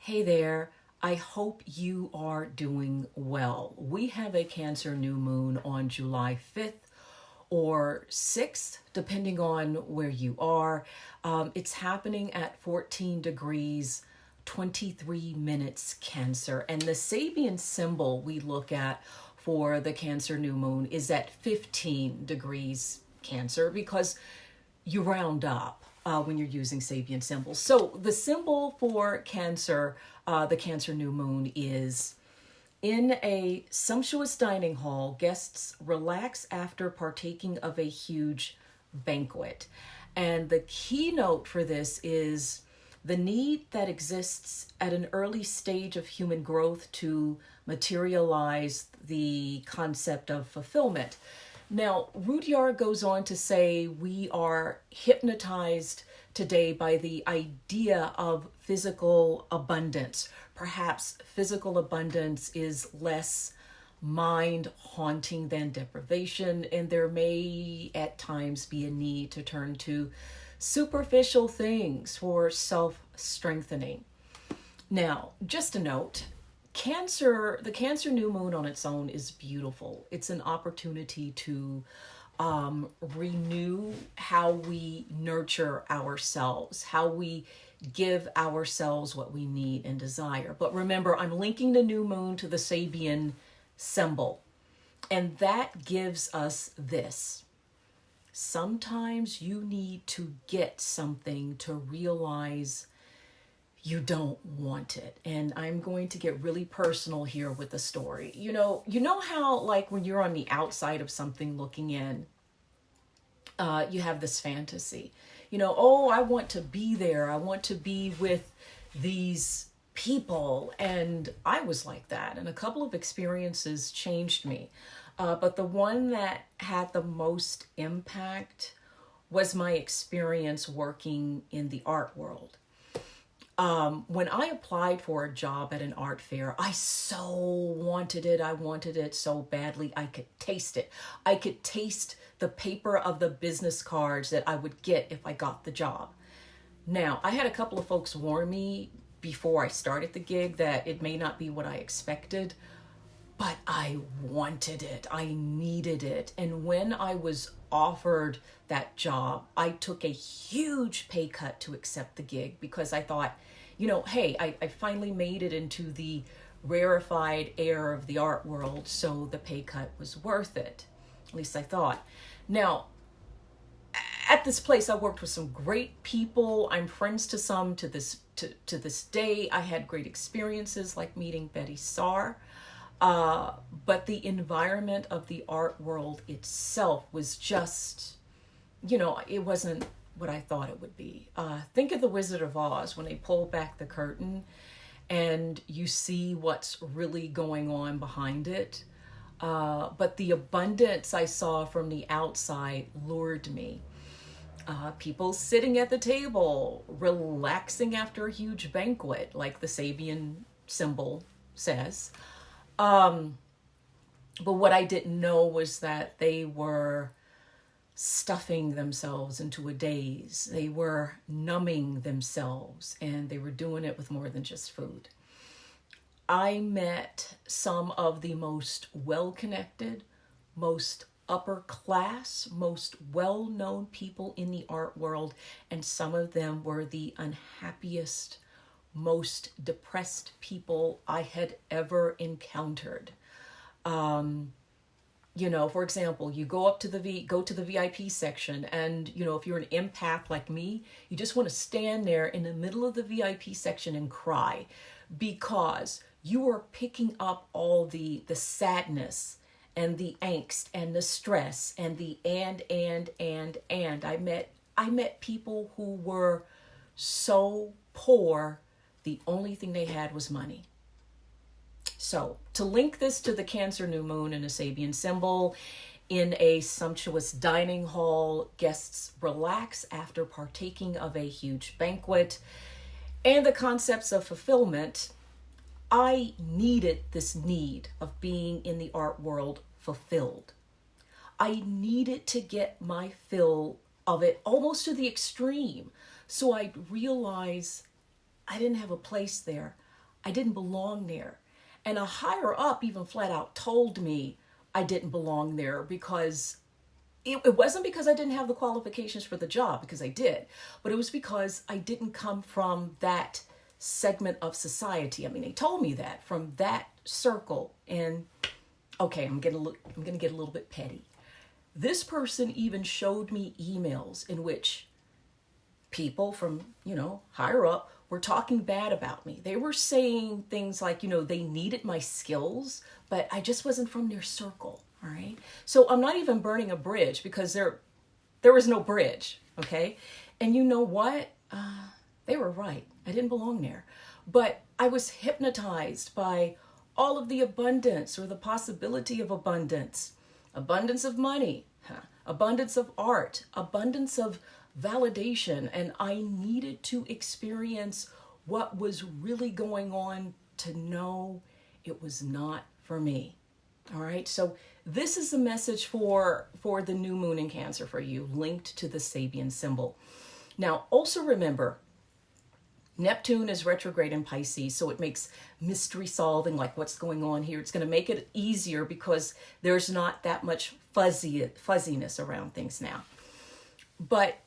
Hey there. I hope you are doing well. We have a Cancer new moon on July 5th or 6th, depending on where you are. It's happening at 14 degrees, 23 minutes Cancer. And the Sabian symbol we look at for the Cancer new moon is at 15 degrees Cancer because you round up when you're using Sabian symbols. So the symbol for Cancer, the Cancer new moon, is in a sumptuous dining hall, guests relax after partaking of a huge banquet. And the keynote for this is the need that exists at an early stage of human growth to materialize the concept of fulfillment. Now, Rudyard goes on to say we are hypnotized today by the idea of physical abundance. Perhaps physical abundance is less mind haunting than deprivation, and there may at times be a need to turn to superficial things for self strengthening. Now, just a note. The Cancer new moon on its own is beautiful. It's an opportunity to renew how we nurture ourselves, how we give ourselves what we need and desire. But remember, I'm linking the new moon to the Sabian symbol, and that gives us this. Sometimes you need to get something to realize you don't want it. And I'm going to get really personal here with the story. You know how like when you're on the outside of something looking in, you have this fantasy. Oh, I want to be there. I want to be with these people. And I was like that. And a couple of experiences changed me. But the one that had the most impact was my experience working in the art world. When I applied for a job at an art fair, I so wanted it. I wanted it so badly. I could taste it. I could taste the paper of the business cards that I would get if I got the job. Now, I had a couple of folks warn me before I started the gig that it may not be what I expected, but I wanted it. I needed it. And when I was offered that job, I took a huge pay cut to accept the gig because I thought, hey, I finally made it into the rarefied air of the art world, so the pay cut was worth it. At least I thought. Now, at this place, I worked with some great people. I'm friends to some to this day. I had great experiences like meeting Betty Saar. But the environment of the art world itself was just, it wasn't what I thought it would be. Think of The Wizard of Oz when they pull back the curtain and you see what's really going on behind it. But the abundance I saw from the outside lured me. People sitting at the table, relaxing after a huge banquet, like the Sabian symbol says. But what I didn't know was that they were stuffing themselves into a daze. They were numbing themselves, and they were doing it with more than just food. I met some of the most well-connected, most upper class, most well-known people in the art world, and some of them were the unhappiest, most depressed people I had ever encountered. For example, you go to the VIP section, and if you're an empath like me, you just want to stand there in the middle of the VIP section and cry because you are picking up all the sadness and the angst and the stress and the and. I met people who were so poor, the only thing they had was money. So, to link this to the Cancer new moon and a Sabian symbol, in a sumptuous dining hall, guests relax after partaking of a huge banquet, and the concepts of fulfillment, I needed this need of being in the art world fulfilled. I needed to get my fill of it almost to the extreme, so I'd realize I didn't have a place there. I didn't belong there. And a higher up even flat out told me I didn't belong there because it wasn't because I didn't have the qualifications for the job, because I did, but it was because I didn't come from that segment of society. I mean, they told me that from that circle. And okay, I'm going to get a little bit petty. This person even showed me emails in which people from, higher up were talking bad about me. They were saying things like, they needed my skills, but I just wasn't from their circle. All right. So I'm not even burning a bridge because there was no bridge. Okay. And you know what? They were right. I didn't belong there. But I was hypnotized by all of the abundance or the possibility of abundance of money, abundance of art, abundance of validation. And I needed to experience what was really going on to know it was not for me. All right. So this is the message for the new moon in Cancer for you, linked to the Sabian symbol. Now, also remember, Neptune is retrograde in Pisces, so it makes mystery solving, like what's going on here. It's going to make it easier because there's not that much fuzziness around things now. But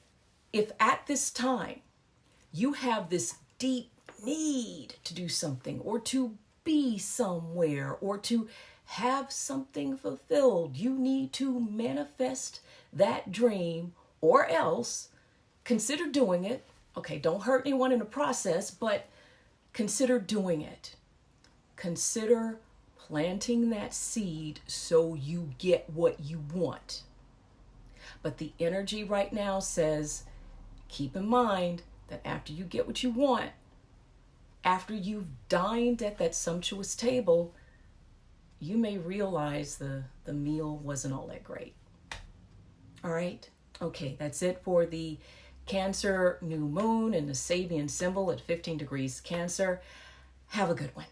if at this time you have this deep need to do something or to be somewhere or to have something fulfilled, you need to manifest that dream, or else consider doing it. Okay, don't hurt anyone in the process, but consider doing it. Consider planting that seed so you get what you want. But the energy right now says, keep in mind that after you get what you want, after you've dined at that sumptuous table, you may realize the meal wasn't all that great. All right? Okay, that's it for the Cancer new moon and the Sabian symbol at 15 degrees Cancer. Have a good one.